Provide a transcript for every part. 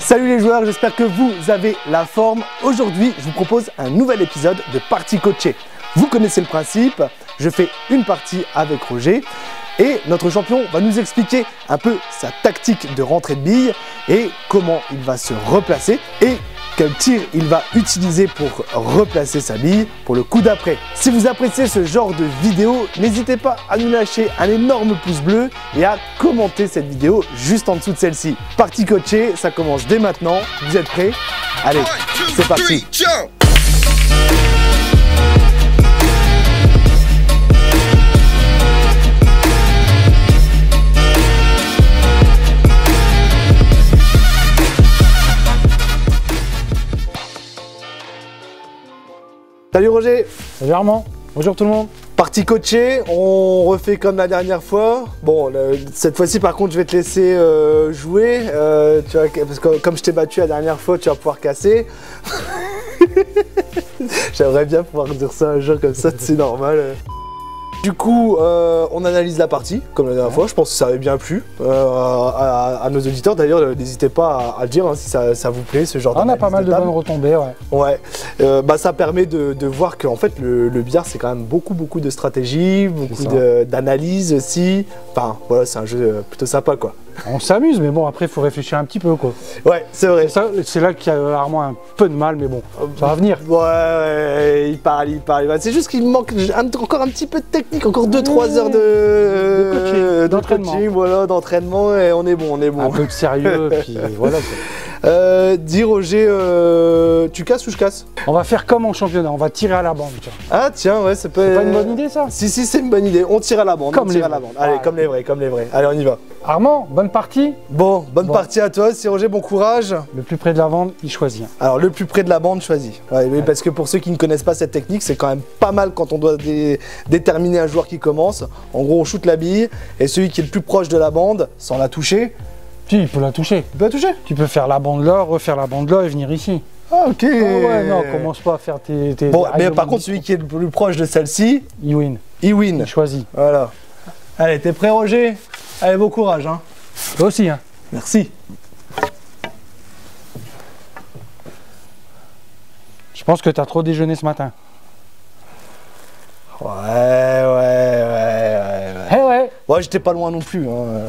Salut les joueurs, j'espère que vous avez la forme. Aujourd'hui, je vous propose un nouvel épisode de Partie Coachée. Vous connaissez le principe, je fais une partie avec Roger et notre champion va nous expliquer un peu sa tactique de rentrée de billes et comment il va se replacer et quel tir il va utiliser pour replacer sa bille pour le coup d'après. Si vous appréciez ce genre de vidéo, n'hésitez pas à nous lâcher un énorme pouce bleu et à commenter cette vidéo juste en dessous de celle-ci. Partie coachée, ça commence dès maintenant. Vous êtes prêts? Allez, c'est parti. Salut Roger. Salut Armand, bonjour tout le monde. Partie coachée, on refait comme la dernière fois. Bon, cette fois-ci par contre je vais te laisser jouer, tu vois, parce que comme je t'ai battu la dernière fois, tu vas pouvoir casser. J'aimerais bien pouvoir dire ça un jour comme ça, c'est normal. Du coup, on analyse la partie, comme la dernière fois. Je pense que ça avait bien plu à nos auditeurs. D'ailleurs, n'hésitez pas à le dire hein, si ça vous plaît, ce genre d'analyse. On a pas mal de bonnes retombées, ouais. Ouais, ça permet de voir qu'en fait, le billard, c'est quand même beaucoup de stratégie, beaucoup d'analyse aussi. Enfin, voilà, c'est un jeu plutôt sympa, quoi. On s'amuse, mais bon, après, il faut réfléchir un petit peu, quoi. Ouais, c'est vrai. C'est là qu'il y a Armand un peu de mal, mais bon, ça va venir. Ouais, il parle. C'est juste qu'il manque encore un petit peu de technique, encore 2-3 heures de coaching, voilà, d'entraînement, et on est bon, Un peu de sérieux, puis voilà, quoi. Dis Roger, tu casses ou je casse? On va faire comme en championnat, on va tirer à la bande. Tiens. Ah tiens, ouais, c'est pas une bonne idée ça? Si, c'est une bonne idée, on tire à la bande. Comme les vrais. Allez, comme les vrais. Allez, on y va. Armand, bonne partie. Bonne partie à toi, si Roger, bon courage. Le plus près de la bande, il choisit. Alors, le plus près de la bande, choisit. Ouais, oui, parce que pour ceux qui ne connaissent pas cette technique, c'est quand même pas mal quand on doit déterminer un joueur qui commence. En gros, on shoot la bille, et celui qui est le plus proche de la bande, sans la toucher... Si, il peut la toucher. Il peut la toucher? Tu peux faire la bande là, refaire la bande là et venir ici. Ah, ok. Oh, ouais, non, commence pas à faire tes bon, mais par contre, celui qui est le plus proche de celle-ci... Il win. Il choisit. Voilà. Allez, t'es prêt, Roger? Allez, bon courage, hein. Toi aussi, hein. Merci. Je pense que tu as trop déjeuné ce matin. Ouais. Ouais, j'étais pas loin non plus. Hein.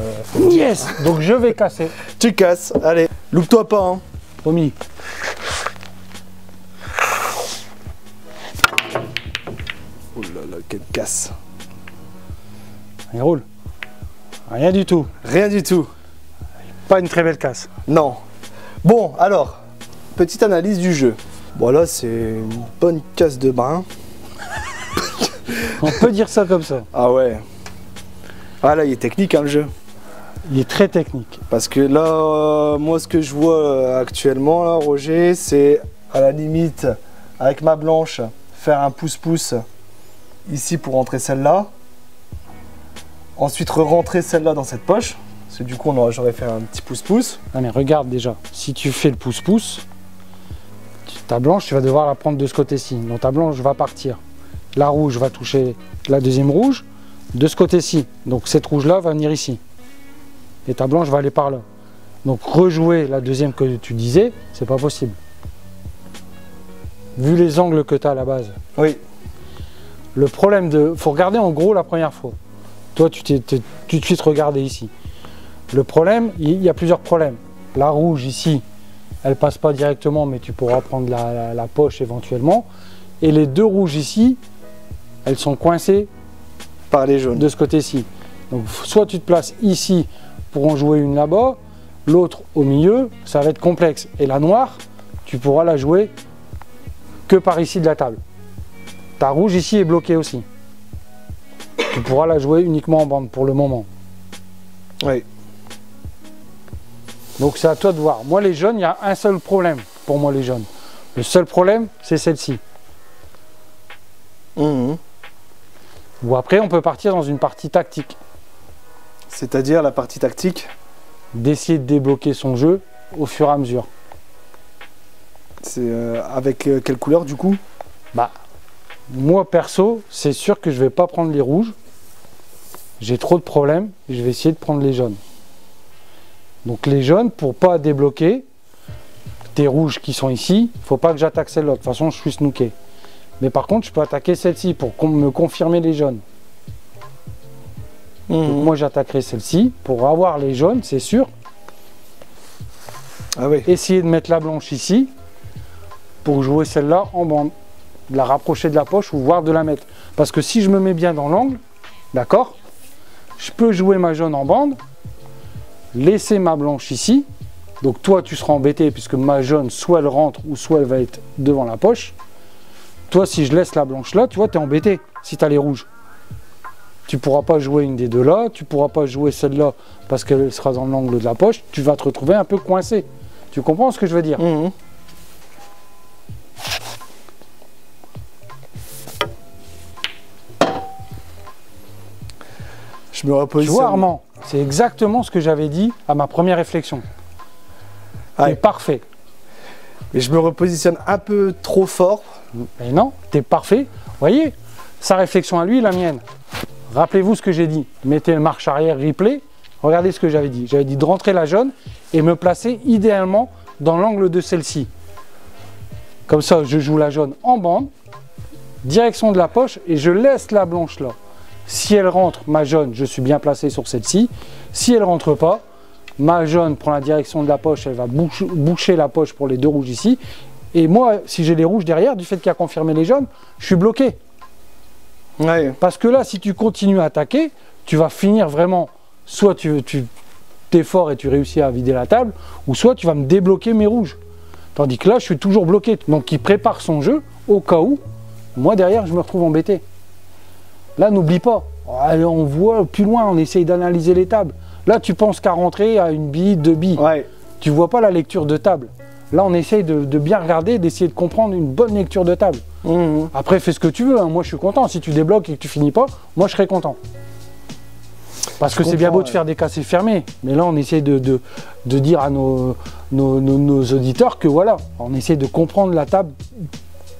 Yes. Donc je vais casser. Tu casses, allez. Loupe-toi pas, hein. Promis. Oh là là, quelle casse. Il roule. Rien du tout. Rien du tout. Pas une très belle casse. Non. Bon, alors, petite analyse du jeu. Bon, là, c'est une bonne casse de brin. On peut dire ça comme ça. Ah ouais. Ah là, il est technique, hein, le jeu. Il est très technique. Parce que là, moi, ce que je vois actuellement, là, Roger, c'est à la limite, avec ma blanche, faire un pouce-pouce ici pour rentrer celle-là. Ensuite, re-rentrer celle-là dans cette poche. Parce que du coup, j'aurais fait un petit pouce-pouce. Non mais regarde déjà, si tu fais le pouce-pouce, ta blanche, tu vas devoir la prendre de ce côté-ci. Donc ta blanche va partir. La rouge va toucher la deuxième rouge de ce côté-ci. Donc cette rouge-là va venir ici. Et ta blanche va aller par là. Donc rejouer la deuxième que tu disais, c'est pas possible. Vu les angles que tu as à la base. Oui. Le problème faut regarder en gros la première fois. Toi, tu t'es tout de suite regardé ici. Le problème, il y a plusieurs problèmes. La rouge ici, elle passe pas directement, mais tu pourras prendre la poche éventuellement. Et les deux rouges ici, elles sont coincées par les jaunes de ce côté-ci. Donc soit tu te places ici pour en jouer une là-bas, l'autre au milieu, ça va être complexe. Et la noire, tu pourras la jouer que par ici de la table. Ta rouge ici est bloquée aussi. Tu pourras la jouer uniquement en bande pour le moment. Oui. Donc c'est à toi de voir. Moi les jaunes, il y a un seul problème pour moi les jaunes. Le seul problème, c'est celle-ci. Ou après, on peut partir dans une partie tactique. C'est-à-dire la partie tactique? D'essayer de débloquer son jeu au fur et à mesure. C'est avec quelle couleur du coup? Bah, moi perso, c'est sûr que je vais pas prendre les rouges. J'ai trop de problèmes, je vais essayer de prendre les jaunes. Donc les jaunes, pour pas débloquer, tes rouges qui sont ici, il ne faut pas que j'attaque celle-là. De toute façon, je suis snooké. Mais par contre, je peux attaquer celle-ci pour me confirmer les jaunes. Donc moi, j'attaquerai celle-ci pour avoir les jaunes, c'est sûr. Ah oui. Essayer de mettre la blanche ici pour jouer celle-là en bande. De la rapprocher de la poche ou voire de la mettre. Parce que si je me mets bien dans l'angle, d'accord, je peux jouer ma jaune en bande, laisser ma blanche ici. Donc toi, tu seras embêté puisque ma jaune, soit elle rentre ou soit elle va être devant la poche. Toi, si je laisse la blanche là, tu vois, tu es embêté si tu as les rouges. Tu ne pourras pas jouer une des deux là, tu ne pourras pas jouer celle-là parce qu'elle sera dans l'angle de la poche. Tu vas te retrouver un peu coincé. Tu comprends ce que je veux dire? Je me repositionne. Tu vois, Armand, c'est exactement ce que j'avais dit à ma première réflexion. Ouais. T'es parfait. Mais je me repositionne un peu trop fort. Mais non, t'es parfait. Vous voyez, sa réflexion à lui, la mienne. Rappelez-vous ce que j'ai dit. Mettez marche arrière, replay. Regardez ce que j'avais dit. J'avais dit de rentrer la jaune et me placer idéalement dans l'angle de celle-ci. Comme ça, je joue la jaune en bande, direction de la poche et je laisse la blanche là. Si elle rentre, ma jaune, je suis bien placé sur celle-ci. Si elle ne rentre pas, ma jaune prend la direction de la poche, elle va boucher la poche pour les deux rouges ici. Et moi, si j'ai les rouges derrière, du fait qu'il a confirmé les jaunes, je suis bloqué. Ouais. Parce que là, si tu continues à attaquer, tu vas finir vraiment, soit tu es fort et tu réussis à vider la table, ou soit tu vas me débloquer mes rouges. Tandis que là, je suis toujours bloqué. Donc, il prépare son jeu au cas où, moi derrière, je me retrouve embêté. Là, n'oublie pas, on voit plus loin, on essaye d'analyser les tables. Là, tu penses qu'à rentrer à une bille, deux billes. Ouais. Tu vois pas la lecture de table. Là, on essaye de bien regarder, d'essayer de comprendre une bonne lecture de table. Après, fais ce que tu veux. Hein. Moi, je suis content. Si tu débloques et que tu finis pas, moi, je serai content. Parce que c'est bien beau de faire des cassés fermés. Mais là, on essaye de dire à nos auditeurs que voilà, on essaye de comprendre la table.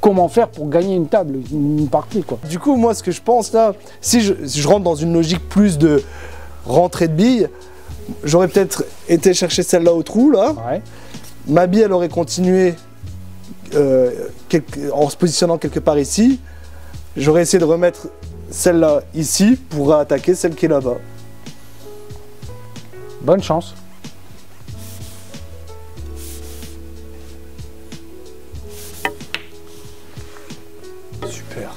Comment faire pour gagner une table, une partie, quoi. Du coup, moi, ce que je pense là, si je rentre dans une logique plus de rentrée de billes, j'aurais peut-être été chercher celle-là au trou, là. Ouais. Ma bille, elle aurait continué en se positionnant quelque part ici. J'aurais essayé de remettre celle-là ici pour attaquer celle qui est là-bas. Bonne chance. Super.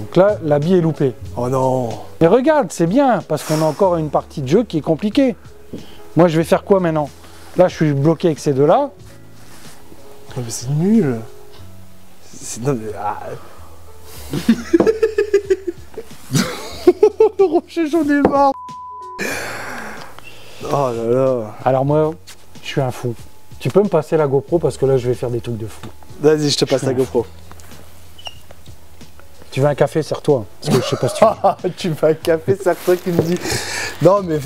Donc là, la bille est loupée. Oh non. Mais regarde, c'est bien, parce qu'on a encore une partie de jeu qui est compliquée. Moi, je vais faire quoi maintenant? Là, je suis bloqué avec ces deux-là. Mais c'est nul. Non, mais, Rocher, j'en ai marre. Oh là là. Alors moi, je suis un fou. Tu peux me passer la GoPro parce que là, je vais faire des trucs de fou. Vas-y, je te passe la GoPro. Tu veux un café, serre-toi. Parce que je sais pas si tu veux. Tu veux un café, serre-toi qui me dit. Non, mais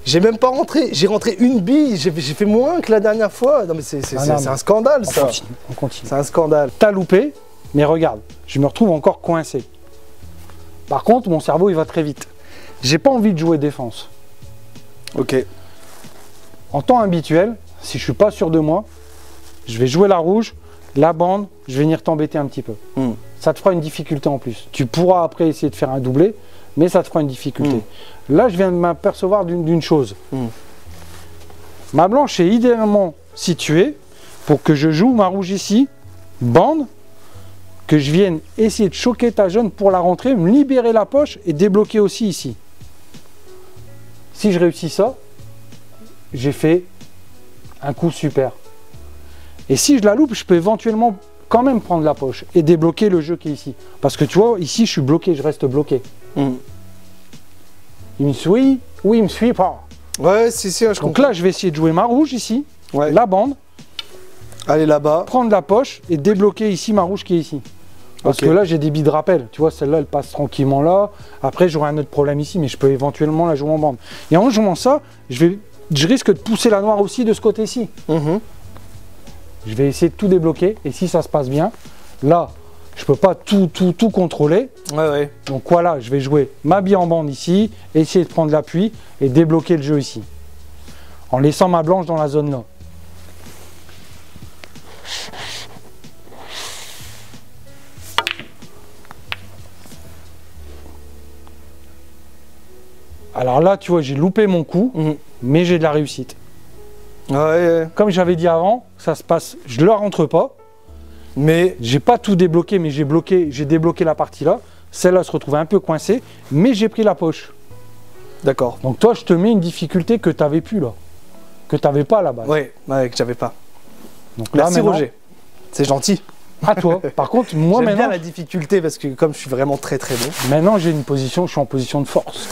j'ai même pas rentré. J'ai rentré une bille. J'ai fait moins que la dernière fois. Non, mais c'est un scandale, ça. On continue. C'est un scandale. T'as loupé, mais regarde, je me retrouve encore coincé. Par contre, mon cerveau, il va très vite. J'ai pas envie de jouer défense. Ok. En temps habituel, si je suis pas sûr de moi, je vais jouer la rouge, la bande, je vais venir t'embêter un petit peu. Ça te fera une difficulté en plus. Tu pourras après essayer de faire un doublé, mais ça te fera une difficulté. Là, je viens de m'apercevoir d'une chose. Ma blanche est idéalement située pour que je joue ma rouge ici, bande, que je vienne essayer de choquer ta jaune pour la rentrée, me libérer la poche et débloquer aussi ici. Si je réussis ça, j'ai fait un coup super. Et si je la loupe, je peux éventuellement quand même prendre la poche et débloquer le jeu qui est ici. Parce que tu vois, ici, je suis bloqué, je reste bloqué. Il me suit ou il me suit pas. Ouais, si, je comprends. Donc là, je vais essayer de jouer ma rouge ici, la bande. Aller là-bas. Prendre la poche et débloquer ici ma rouge qui est ici. Parce que là, j'ai des billes de rappel. Tu vois, celle-là, elle passe tranquillement là. Après, j'aurai un autre problème ici, mais je peux éventuellement la jouer en bande. Et en jouant ça, je risque de pousser la noire aussi de ce côté-ci. Je vais essayer de tout débloquer. Et si ça se passe bien, là, je peux pas tout contrôler. Donc voilà, je vais jouer ma bille en bande ici, essayer de prendre l'appui et débloquer le jeu ici. en laissant ma blanche dans la zone là. Alors là, tu vois, j'ai loupé mon coup, mais j'ai de la réussite. Ouais. Comme j'avais dit avant, ça se passe, je ne la rentre pas, mais j'ai pas tout débloqué, mais j'ai débloqué la partie là. Celle-là se retrouvait un peu coincée, mais j'ai pris la poche. D'accord. Donc toi, je te mets une difficulté que tu n'avais plus là, que tu n'avais pas à la base. Ouais, que j'avais pas. Donc là, merci Roger, c'est gentil. À toi. Par contre, moi j'aime maintenant, bien la difficulté parce que comme je suis vraiment très bon. Maintenant, j'ai une position, je suis en position de force.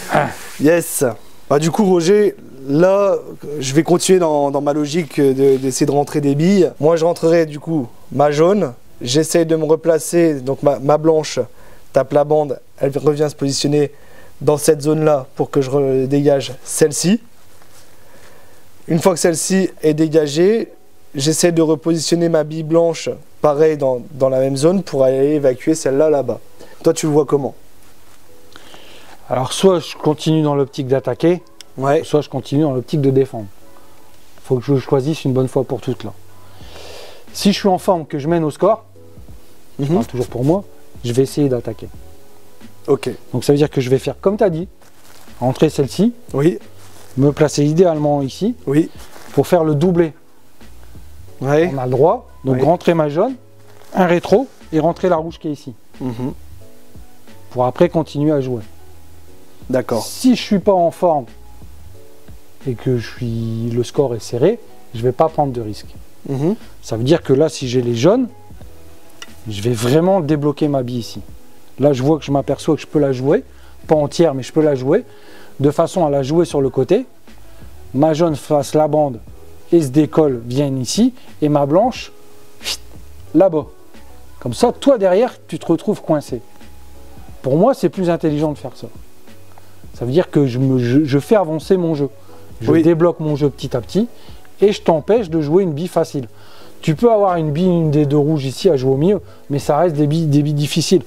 Yes. Bah du coup Roger, là, je vais continuer dans ma logique d'essayer de rentrer des billes. Moi, je rentrerai du coup ma jaune. J'essaye de me replacer, donc ma blanche tape la bande, elle revient se positionner dans cette zone-là pour que je dégage celle-ci. Une fois que celle-ci est dégagée, j'essaie de repositionner ma bille blanche, pareil, dans la même zone pour aller évacuer celle-là, là-bas. Toi, tu le vois comment? Alors, soit je continue dans l'optique d'attaquer, soit je continue dans l'optique de défendre. Il faut que je choisisse une bonne fois pour toutes, là. Si je suis en forme, que je mène au score, je parle toujours pour moi, je vais essayer d'attaquer. Ok. Donc, ça veut dire que je vais faire comme tu as dit, rentrer celle-ci, me placer idéalement ici, pour faire le doublé. On a le droit, donc rentrer ma jaune, un rétro et rentrer la rouge qui est ici. Pour après continuer à jouer. D'accord. Si je suis pas en forme et que le score est serré, je vais pas prendre de risque. Ça veut dire que là, si j'ai les jaunes, je vais vraiment débloquer ma bille ici. Là, je vois que je m'aperçois que je peux la jouer, pas entière, mais je peux la jouer, de façon à la jouer sur le côté. Ma jaune fasse la bande et se décolle, vienne ici, et ma blanche, là-bas. Comme ça, toi derrière, tu te retrouves coincé. Pour moi, c'est plus intelligent de faire ça. Ça veut dire que je fais avancer mon jeu. Je débloque mon jeu petit à petit, et je t'empêche de jouer une bille facile. Tu peux avoir une bille, une des deux rouges ici à jouer au milieu, mais ça reste des billes difficiles.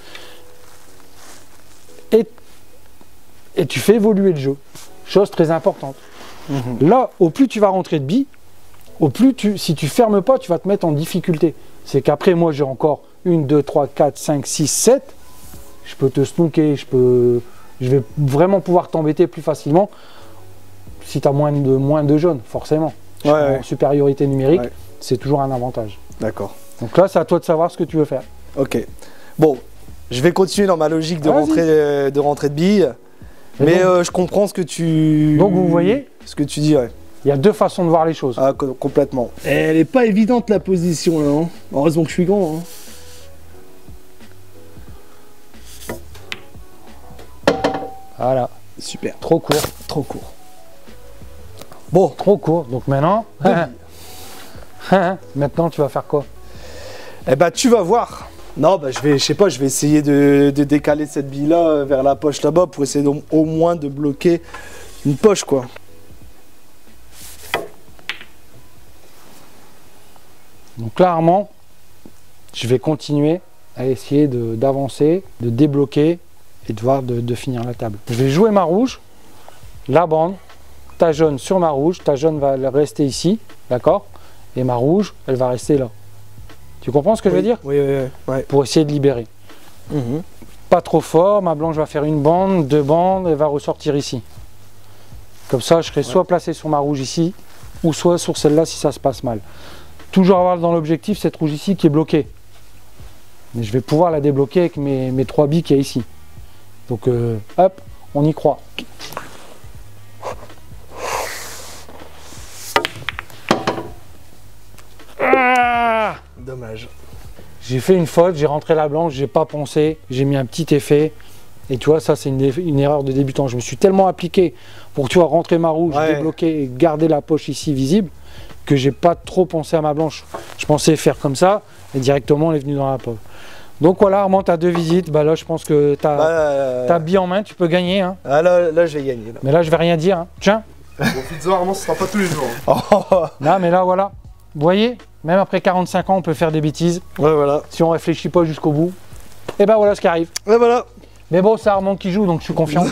Et tu fais évoluer le jeu. Chose très importante. Là, au plus tu vas rentrer de billes, au plus si tu fermes pas, tu vas te mettre en difficulté. C'est qu'après, moi, j'ai encore 1, 2, 3, 4, 5, 6, 7. Je peux te snooker, je vais vraiment pouvoir t'embêter plus facilement si tu as moins de jaunes, forcément. En supériorité numérique, c'est toujours un avantage. D'accord. Donc là, c'est à toi de savoir ce que tu veux faire. Ok. Bon, je vais continuer dans ma logique de rentrer de billes. Mais je comprends ce que tu... Donc vous voyez ce que tu dis, Il y a deux façons de voir les choses. Ah, complètement. Elle est pas évidente la position là. Heureusement que je suis grand. Voilà. Super. Trop court. Trop court. Bon. Trop court. Donc maintenant... maintenant, tu vas faire quoi? Eh ben, tu vas voir. Non, bah, je vais essayer de décaler cette bille là vers la poche là-bas pour essayer au moins de bloquer une poche, quoi. Donc clairement, je vais continuer à essayer d'avancer, de débloquer et de finir la table. Je vais jouer ma rouge, la bande, ta jaune sur ma rouge, ta jaune va rester ici, d'accord? Et ma rouge, elle va rester là. Tu comprends ce que je veux dire? Oui. Pour essayer de libérer. Pas trop fort, ma blanche va faire une bande, deux bandes, elle va ressortir ici. Comme ça, je serai soit placé sur ma rouge ici, ou soit sur celle-là si ça se passe mal. Toujours avoir dans l'objectif cette rouge ici qui est bloquée. Mais je vais pouvoir la débloquer avec mes 3 billes qui est ici. Donc hop, on y croit. Ah, dommage. J'ai fait une faute, j'ai rentré la blanche, j'ai pas pensé, j'ai mis un petit effet. Et tu vois, ça c'est une erreur de débutant. Je me suis tellement appliqué pour tu vois, rentrer ma rouge, débloquer et garder la poche ici visible, que j'ai pas trop pensé à ma blanche. Je pensais faire comme ça, et directement elle est venue dans la poche. Donc voilà, Armand, tu as 2 visites. Bah là, je pense que tu as bille en main, tu peux gagner. Hein. Ah là, je vais gagner. Là. Mais là, je vais rien dire. Hein. Tiens. Profite-en, Armand, ce sera pas tous les jours. Là, mais là, voilà. Vous voyez, même après 45 ans, on peut faire des bêtises. Ouais, voilà. Si on réfléchit pas jusqu'au bout. Et ben voilà ce qui arrive. Ouais, voilà. Mais bon, c'est Armand qui joue, donc je suis confiant.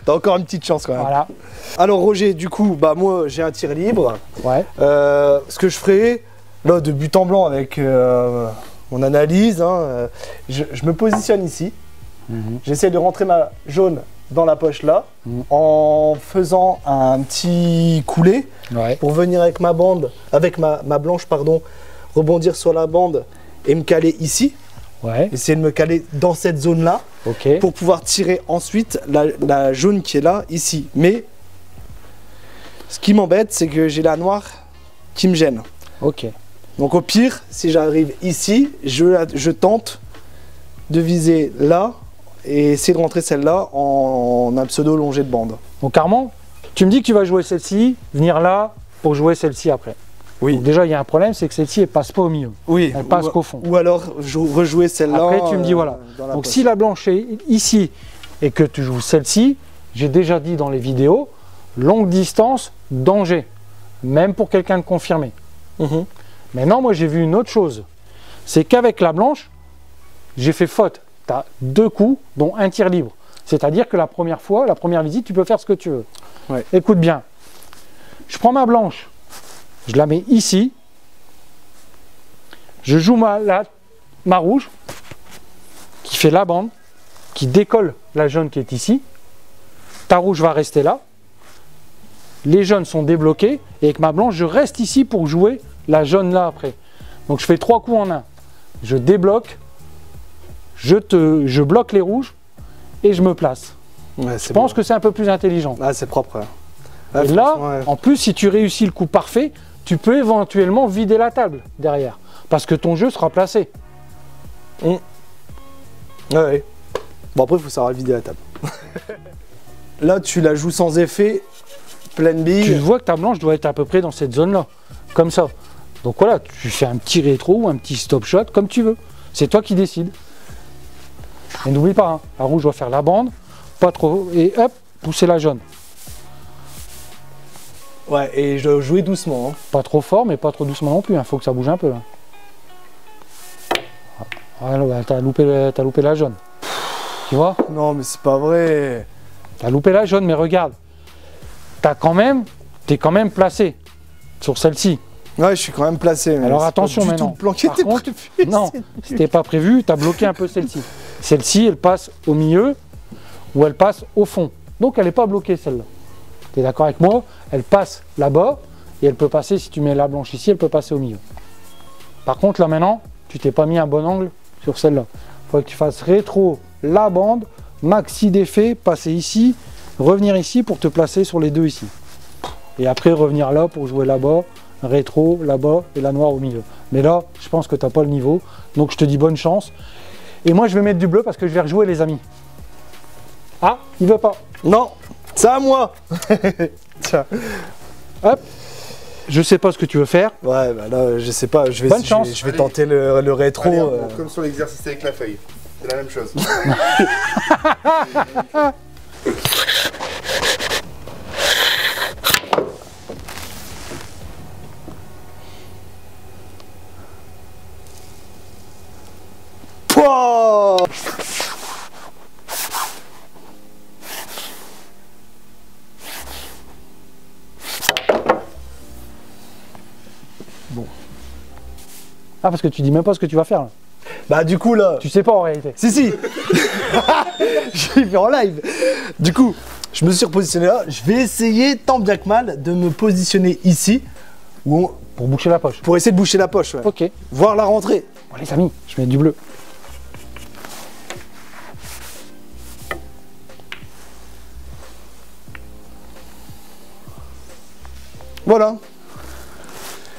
T'as encore une petite chance quand même. Voilà. Alors Roger, du coup, bah moi j'ai un tir libre. Ouais. Ce que je ferai, là, de but en blanc avec mon analyse, hein, je me positionne ici. J'essaie de rentrer ma jaune dans la poche là, en faisant un petit coulé pour venir avec ma bande, avec ma blanche, pardon, rebondir sur la bande et me caler ici. Ouais. Essayer de me caler dans cette zone là pour pouvoir tirer ensuite la jaune qui est là, ici. Mais ce qui m'embête, c'est que j'ai la noire qui me gêne. Ok. Donc au pire, si j'arrive ici, je tente de viser là et essayer de rentrer celle-là en un pseudo longé de bande. Donc Armand, tu me dis que tu vas jouer celle-ci, venir là pour jouer celle-ci après. Oui. Donc déjà, il y a un problème, c'est que celle-ci, elle passe pas au milieu. Oui. Elle passe qu'au fond. Ou alors rejouer celle-là. Après, tu me dis voilà. Donc si la blanche est ici et que tu joues celle-ci, j'ai déjà dit dans les vidéos, longue distance, danger. Même pour quelqu'un de confirmé. Maintenant, moi, j'ai vu une autre chose. C'est qu'avec la blanche, j'ai fait faute. Tu as 2 coups, dont un tir libre. C'est-à-dire que la première fois, la première visite, tu peux faire ce que tu veux. Ouais. Écoute bien. Je prends ma blanche, je la mets ici. Je joue ma rouge, qui fait la bande, qui décolle la jaune qui est ici. Ta rouge va rester là. Les jaunes sont débloqués. Et avec ma blanche, je reste ici pour jouer la jaune là après. Donc je fais 3 coups en un. Je débloque, je bloque les rouges et je me place. Ouais, je pense que c'est un peu plus intelligent. Ah, c'est propre. Et là, en plus, si tu réussis le coup parfait, tu peux éventuellement vider la table derrière. Parce que ton jeu sera placé. Ouais. Bon, après, il faut savoir vider la table. Là, tu la joues sans effet, pleine bille. Tu vois que ta blanche doit être à peu près dans cette zone-là. Comme ça. Donc voilà, tu fais un petit rétro ou un petit stop shot, comme tu veux. C'est toi qui décides. Et n'oublie pas, hein, la rouge doit faire la bande, pas trop, et hop, pousser la jaune. Ouais, et je dois jouer doucement. Hein. Pas trop fort, mais pas trop doucement non plus. Il faut que ça bouge un peu. Hein. Ah, bah, t'as loupé la jaune. Tu vois? Non, mais c'est pas vrai. T'as loupé la jaune, mais regarde. T'es quand même placé sur celle-ci. Ouais, je suis quand même placé. Mais alors attention maintenant. Par contre, non, c'était pas prévu, t'as bloqué un peu celle-ci. Celle-ci, elle passe au milieu ou elle passe au fond. Donc elle n'est pas bloquée celle-là. Tu es d'accord avec moi? Elle passe là-bas et elle peut passer, si tu mets la blanche ici, elle peut passer au milieu. Par contre là maintenant, tu t'es pas mis un bon angle sur celle-là. Il faut que tu fasses rétro la bande, maxi d'effet, passer ici, revenir ici pour te placer sur les deux ici. Et après revenir là pour jouer là-bas, rétro là-bas et la noire au milieu. Mais là, je pense que tu n'as pas le niveau. Donc je te dis bonne chance. Et moi je vais mettre du bleu parce que je vais rejouer les amis. Ah, il veut pas. Non, c'est à moi. Tiens. Hop. Je sais pas ce que tu veux faire. Ouais, bah là, je sais pas. Je vais Allez. tenter le rétro. Allez, comme sur l'exercice avec la feuille. C'est la même chose. Pouah. Bon. Ah, parce que tu dis même pas ce que tu vas faire là. Bah du coup là... Tu sais pas en réalité. Si. Je l'ai fait en live. Du coup, je me suis repositionné là. Je vais essayer tant bien que mal de me positionner ici. Pour boucher la poche. Pour essayer de boucher la poche, ouais. Ok. Voir la rentrée. Bon les amis, je mets du bleu. Voilà.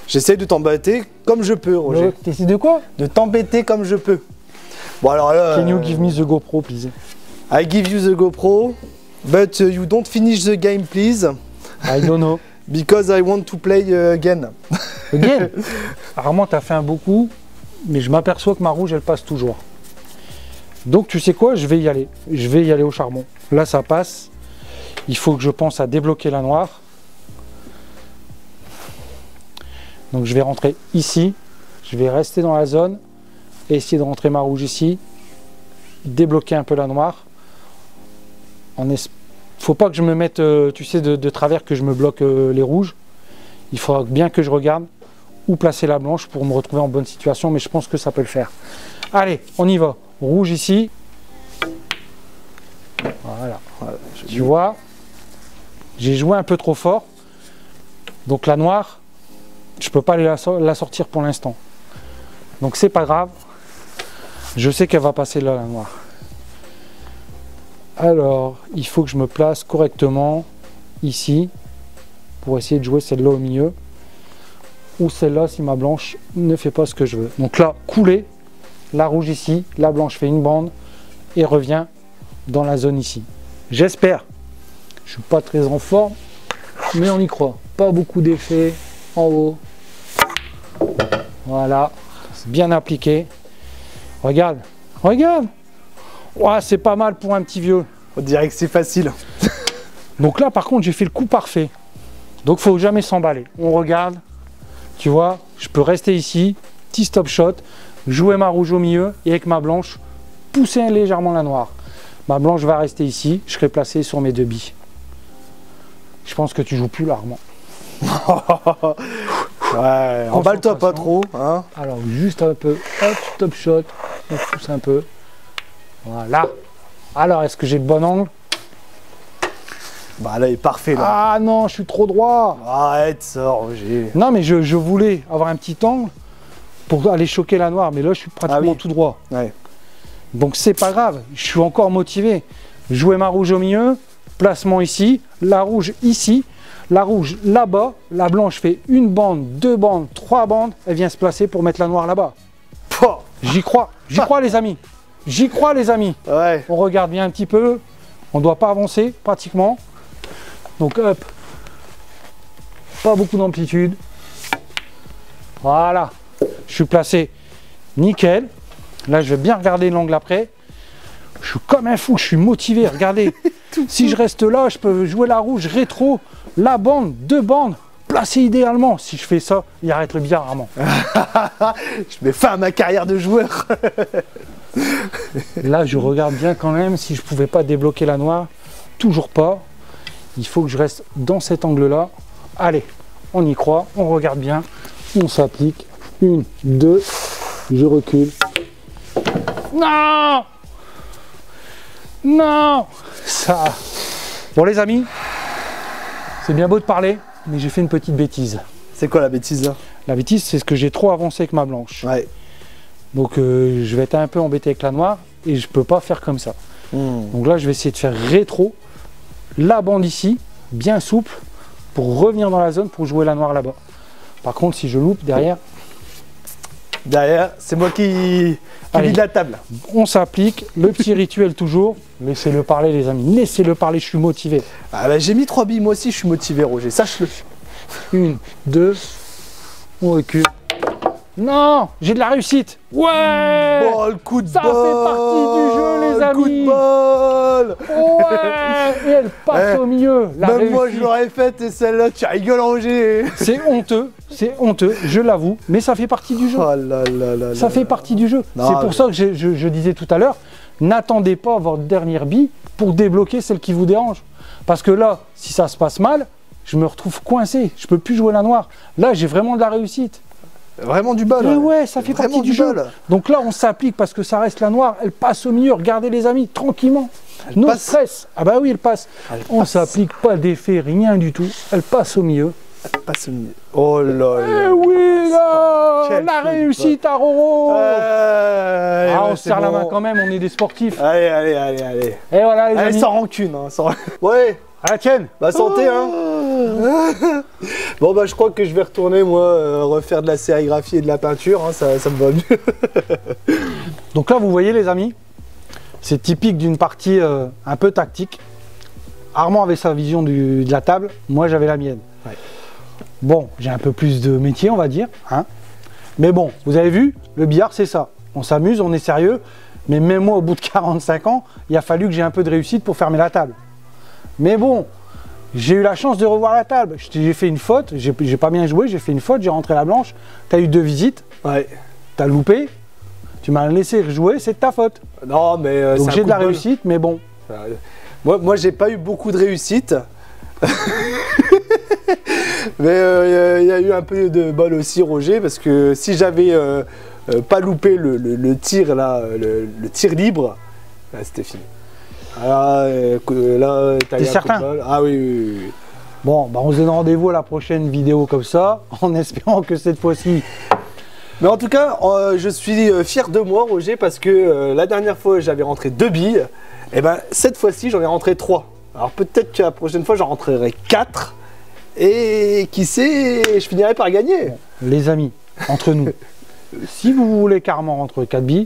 J'essaye de t'embêter comme je peux, Roger. T'essaies de quoi? De t'embêter comme je peux. Bon alors là... Can you give me the GoPro, please? I give you the GoPro, but you don't finish the game, please. I don't know. Because I want to play again. Again? Armand, t'as fait un beau coup, mais je m'aperçois que ma rouge, elle passe toujours. Donc tu sais quoi? Je vais y aller. Je vais y aller au charbon. Là, ça passe. Il faut que je pense à débloquer la noire. Donc je vais rentrer ici, je vais rester dans la zone et essayer de rentrer ma rouge ici débloquer un peu la noire. Faut pas que je me mette, tu sais, de travers, que je me bloque les rouges. Il faudra bien que je regarde où placer la blanche pour me retrouver en bonne situation, mais je pense que ça peut le faire. Allez, on y va. Rouge ici. Voilà. Tu vois, j'ai joué un peu trop fort. Donc la noire, je peux pas aller la sortir pour l'instant. Donc c'est pas grave. Je sais qu'elle va passer là, la noire. Alors, il faut que je me place correctement ici pour essayer de jouer celle-là au milieu. Ou celle-là si ma blanche ne fait pas ce que je veux. Donc là, couler, la rouge ici, la blanche fait une bande et revient dans la zone ici. J'espère. Je suis pas très en forme, mais on y croit. Pas beaucoup d'effets en haut. Voilà, c'est bien appliqué. Regarde, regarde. Ouais, c'est pas mal pour un petit vieux. On dirait que c'est facile. Donc là, par contre, j'ai fait le coup parfait. Donc, faut jamais s'emballer. On regarde. Tu vois, je peux rester ici, petit stop shot, jouer ma rouge au milieu et avec ma blanche, pousser légèrement la noire. Ma blanche va rester ici, je serai placé sur mes deux billes. Je pense que tu joues plus là, Armand. Ouais, emballe-toi pas trop. Hein. Alors, juste un peu, hop, stop shot, on pousse un peu. Voilà. Alors, est-ce que j'ai le bon angle? Bah là, il est parfait là. Ah non, je suis trop droit. Arrête ça, Roger. Non, mais je voulais avoir un petit angle pour aller choquer la noire, mais là, je suis pratiquement tout droit. Ouais. Donc, c'est pas grave, je suis encore motivé. Jouer ma rouge au milieu, placement ici, la rouge ici, la rouge là-bas, la blanche fait une bande, deux bandes, trois bandes, elle vient se placer pour mettre la noire là-bas. J'y crois les amis. J'y crois les amis. Ouais. On regarde bien un petit peu, on ne doit pas avancer pratiquement. Donc hop, pas beaucoup d'amplitude. Voilà, je suis placé nickel. Là, je vais bien regarder l'angle après. Je suis comme un fou, je suis motivé. Regardez, si je reste là, je peux jouer la rouge rétro, la bande, deux bandes, placé idéalement. Si je fais ça, il arrête le billard, Armand. Je mets fin à ma carrière de joueur. Là, je regarde bien quand même si je pouvais pas débloquer la noire. Toujours pas. Il faut que je reste dans cet angle-là. Allez, on y croit, on regarde bien. On s'applique. Une, deux, je recule. Non! Non! Ça. Bon les amis, c'est bien beau de parler, mais j'ai fait une petite bêtise. C'est quoi la bêtise là? La bêtise, c'est ce que j'ai trop avancé avec ma blanche. Ouais. Donc je vais être un peu embêté avec la noire et je peux pas faire comme ça. Donc là, je vais essayer de faire rétro, la bande ici, bien souple, pour revenir dans la zone pour jouer la noire là-bas. Par contre, si je loupe derrière... Derrière, c'est moi qui Allez. vide la table. On s'applique, le petit rituel toujours. Laissez-le parler les amis, laissez-le parler, je suis motivé. Ah bah, j'ai mis 3 billes, moi aussi je suis motivé Roger, sache-le. Une, deux, on recule. Non, j'ai de la réussite. Ouais. Oh, le coup de Ça bol. fait partie du jeu, les Le coup amis. de bol. Ouais. Et elle passe au milieu. La Même moi je réussite. l'aurais faite et celle-là, tu rigoles Roger. C'est honteux, je l'avoue, mais ça fait partie du jeu. Oh là là là Ça là fait là. partie du jeu. Non, C'est pour mais- ça que je disais tout à l'heure, n'attendez pas votre dernière bille pour débloquer celle qui vous dérange. Parce que là, si ça se passe mal, je me retrouve coincé. Je peux plus jouer la noire. Là, j'ai vraiment de la réussite. Vraiment du bol. Et ouais, ça fait Vraiment partie du jeu. bol. Donc là, on s'applique parce que ça reste la noire. Elle passe au milieu. Regardez les amis, tranquillement. No passe. stress. Ah bah oui, elle passe. On passe. s'applique pas d'effet, rien du tout. Elle passe au milieu. Passe au milieu. Oh là Eh là. oui là, Quel la football. réussite à Roro. Ah, On se serre la main quand même, on est des sportifs. Allez, allez, allez, allez. Et voilà les Allez, amis. sans rancune. Hein, sans... Ouais. À la tienne. Bah santé hein. Bon bah je crois que je vais retourner moi refaire de la sérigraphie et de la peinture, hein, ça me va mieux. Donc là, vous voyez les amis, c'est typique d'une partie un peu tactique. Armand avait sa vision de la table, moi j'avais la mienne. Ouais. Bon, j'ai un peu plus de métier, on va dire. Hein. Mais bon, vous avez vu, le billard c'est ça. On s'amuse, on est sérieux. Mais même moi, au bout de 45 ans, il a fallu que j'ai un peu de réussite pour fermer la table. Mais bon, j'ai eu la chance de revoir la table. J'ai fait une faute, j'ai pas bien joué, j'ai fait une faute, j'ai rentré la blanche. Tu as eu 2 visites, Ouais. tu as loupé. Tu m'as laissé jouer, c'est de ta faute. Non, mais Donc j'ai de la réussite, mais bon. Moi j'ai pas eu beaucoup de réussite. Mais il y a eu un peu de bol aussi, Roger, parce que si j'avais pas loupé le tir là, le tir libre, là, c'était fini. Là, T'es certain? Ah oui. Bon, bah on se donne rendez-vous à la prochaine vidéo comme ça, en espérant que cette fois-ci... Mais en tout cas, je suis fier de moi, Roger, parce que la dernière fois j'avais rentré 2 billes, et ben cette fois-ci j'en ai rentré 3. Alors peut-être que la prochaine fois j'en rentrerai 4, et qui sait, je finirai par gagner. Les amis, entre nous, si vous voulez carrément rentrer 4 billes,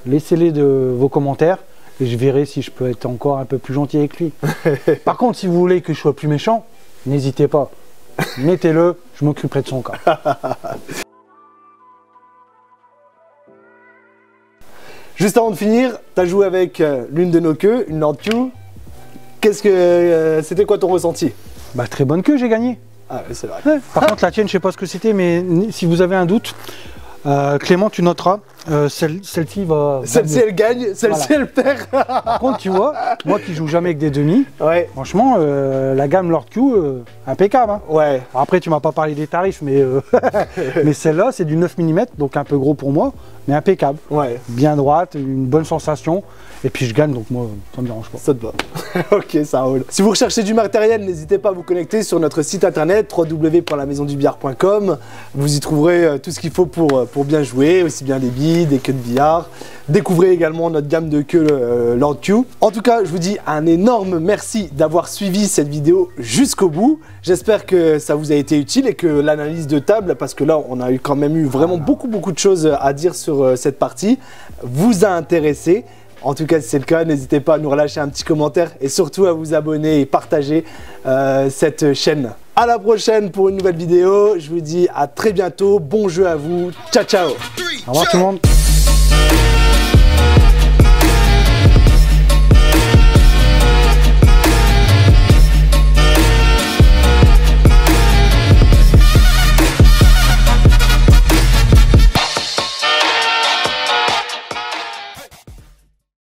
laissez-les de vos commentaires, et je verrai si je peux être encore un peu plus gentil avec lui. Par contre, si vous voulez que je sois plus méchant, n'hésitez pas, mettez-le, je m'occuperai de son cas. Juste avant de finir, tu as joué avec l'une de nos queues, une Lord Q. C'était quoi ton ressenti? Bah très bonne queue, j'ai gagné. Ah oui, c'est vrai. Ouais. Par contre, la tienne, je sais pas ce que c'était, mais si vous avez un doute, Clément, tu noteras. Celle-ci va... Celle-ci, elle gagne, celle-ci, Voilà. elle perd. Par contre, tu vois, moi qui joue jamais avec des demi, Ouais. franchement, la gamme Lord Q, impeccable. Hein. Ouais. Alors après, tu m'as pas parlé des tarifs, mais, mais celle-là, c'est du 9 mm, donc un peu gros pour moi, mais impeccable. Ouais. Bien droite, une bonne sensation. Et puis je gagne, donc moi, ça me dérange pas. Ça te va. Ok, ça roule. Si vous recherchez du matériel, n'hésitez pas à vous connecter sur notre site internet www.lamaisondubillard.com. Vous y trouverez tout ce qu'il faut pour bien jouer, aussi bien des billes, des queues de billard. Découvrez également notre gamme de queues Lord Q. En tout cas, je vous dis un énorme merci d'avoir suivi cette vidéo jusqu'au bout. J'espère que ça vous a été utile et que l'analyse de table, parce que là, on a quand même eu vraiment beaucoup de choses à dire sur cette partie, vous a intéressé. En tout cas, si c'est le cas, n'hésitez pas à nous relâcher un petit commentaire et surtout à vous abonner et partager cette chaîne. À la prochaine pour une nouvelle vidéo. Je vous dis à très bientôt. Bon jeu à vous. Ciao, ciao. Au revoir tout le monde.